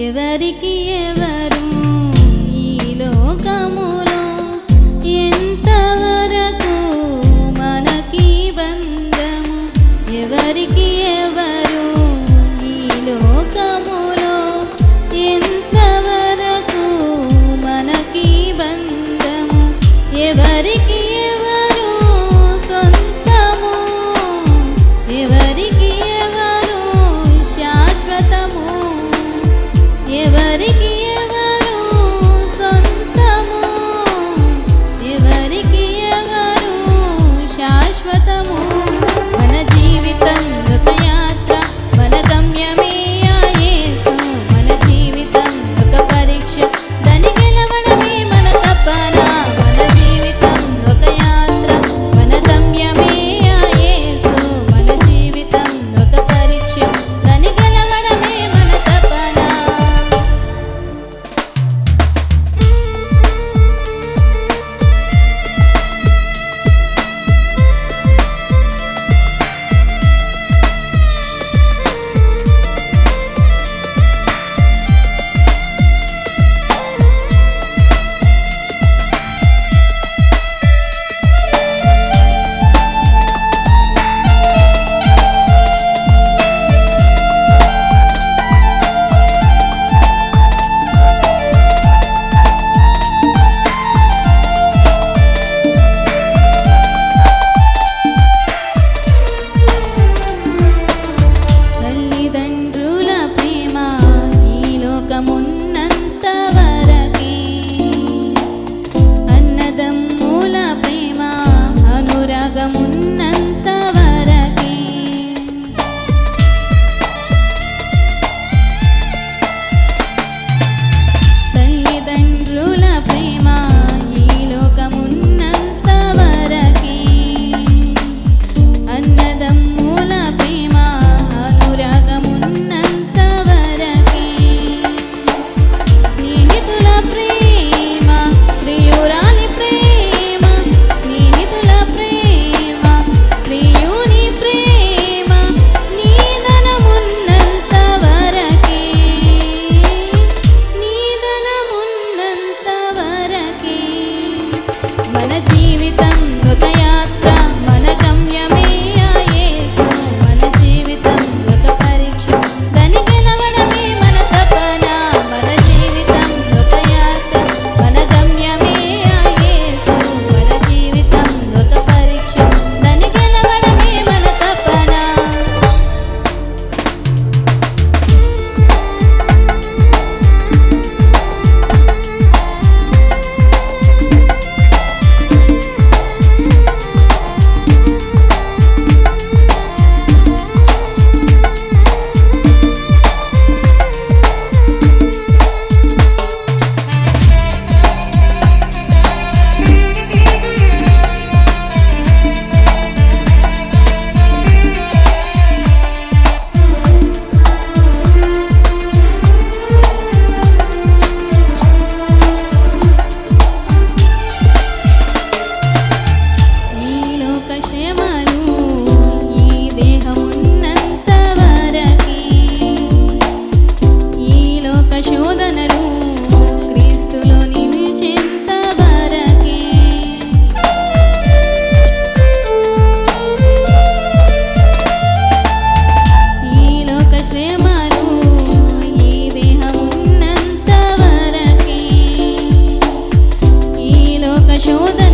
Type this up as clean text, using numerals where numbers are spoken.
ఎవరికి ఎవరు ఈ లోకములో ఎంతవరకు మనకి బంధము ఎవరికి ఎవరు ఈ లోకములో ఎంతవరకు మనకి బంధము ఎవరికి ఎవరు సొంతము ఎవరికి ఎవరు శాశ్వతము ఎవరికి ఎవరు సొంతము ఎవరికి ఎవరు శాశ్వతము మన జీవితం ఒక యాత్ర మన గమ్యమే యేసు మన జీవితం ఒక పరీక్ష దాన్ని గెలవడమే మన తపన మన జీవితం ఒక యాత్ర మన గమ్యమే యేసు మన జీవితం ఒక పరీక్ష దాన్ని గెలవడమే మన తపన తల్లిదండ్రుల ప్రేమ ఈ లోకమున్నంత వరకే అన్నదమ్ముల ప్రేమ అనురాగమున్నంత వరకే తల్లిదండ్రుల ప్రేమ ఈ లోకమున్నంత వరకే అన్నదమ్ముల ప్రేమ అనురాగమున్నంత వరకే స్నేహితుల ప్రేమ ప్రియురాలి ప్రేమ స్నేహితుల ప్రేమ ప్రియుని ప్రేమ నీదనమున్నంత వరకే నీదనమున్నంత వరకే మన జీవితం ఒక యాత్ర మన గమ్యమే యేసు మన జీవితం ఒక పరీక్ష దాన్ని గెలవడమే మన తపన మన జీవితం ఒక యాత్ర మన గమ్యమే యేసు మన జీవితం ఒక పరీక్ష దాన్ని గెలవడమే మన తపన ఈ లోక క్షేమాలు ఈ దేహమున్నంత వరకే ఈ లోక శోధనలు క్రీస్తులో నిలిచేంత వరకే ఈ లోక శ్రమలు ఈ దేహమున్నంత వరకే ఈ లోక శోధన